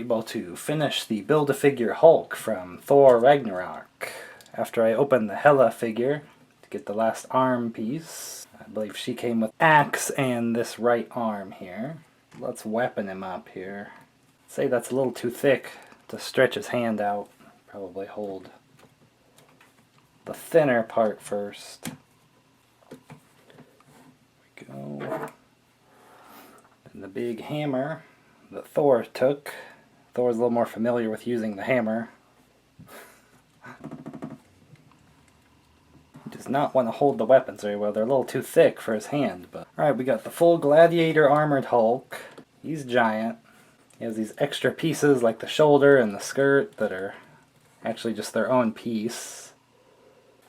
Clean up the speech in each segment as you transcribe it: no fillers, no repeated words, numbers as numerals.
able to finish the Build-A-Figure Hulk from Thor Ragnarok. After I opened the Hela figure to get the last arm piece, I believe she came with axe and this right arm here. Let's weapon him up here. Say that's a little too thick to stretch his hand out. Probably hold the thinner part first. There we go. And the big hammer that Thor took. Thor's a little more familiar with using the hammer. He does not want to hold the weapons very well. They're a little too thick for his hand. But alright, we got the full Gladiator Armored Hulk. He's giant. He has these extra pieces like the shoulder and the skirt that are actually just their own piece.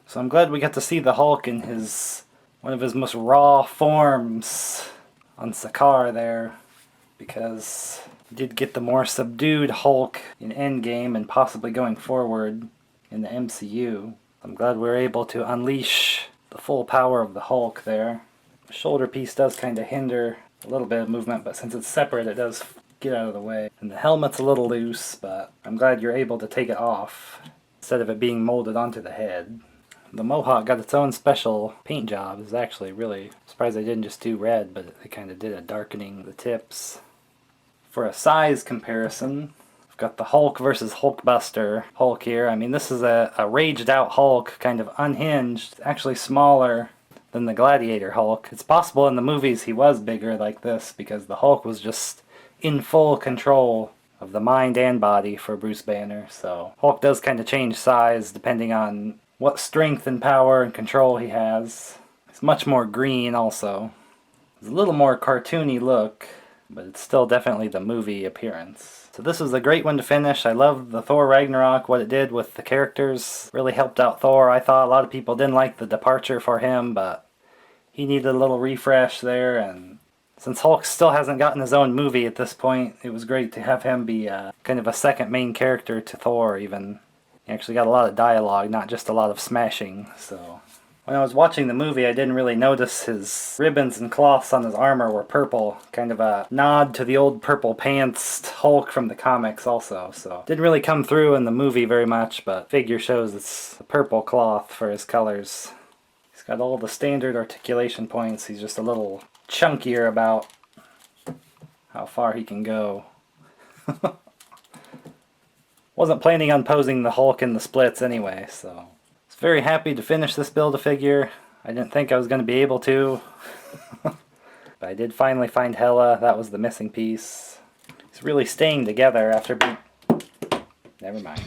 So I'm glad we got to see the Hulk in one of his most raw forms on Sakaar there, because we did get the more subdued Hulk in Endgame and possibly going forward in the MCU. I'm glad we were able to unleash the full power of the Hulk there. The shoulder piece does kind of hinder a little bit of movement, but since it's separate it does get out of the way. And the helmet's a little loose, but I'm glad you're able to take it off instead of it being molded onto the head. The Mohawk got its own special paint job. It's actually really surprised they didn't just do red, but they kind of did a darkening the tips. For a size comparison, I've got the Hulk versus Hulkbuster Hulk here. I mean, this is a raged out Hulk, kind of unhinged, actually smaller than the Gladiator Hulk. It's possible in the movies he was bigger like this because the Hulk was just in full control of the mind and body for Bruce Banner. So Hulk does kind of change size depending on what strength and power and control he has. It's much more green also. It's a little more cartoony look, but it's still definitely the movie appearance. So this was a great one to finish. I love the Thor Ragnarok, what it did with the characters. Really helped out Thor. I thought a lot of people didn't like the departure for him, but he needed a little refresh there, and since Hulk still hasn't gotten his own movie at this point, it was great to have him be kind of a second main character to Thor even. He actually got a lot of dialogue, not just a lot of smashing. So when I was watching the movie, I didn't really notice his ribbons and cloths on his armor were purple. Kind of a nod to the old purple pants Hulk from the comics also. So didn't really come through in the movie very much, but figure shows it's a purple cloth for his colors. He's got all the standard articulation points. He's just a little chunkier about how far he can go. Wasn't planning on posing the Hulk in the splits anyway, so I was very happy to finish this Build-A-Figure. I didn't think I was going to be able to, but I did finally find Hela. That was the missing piece. It's really staying together after being... Never mind.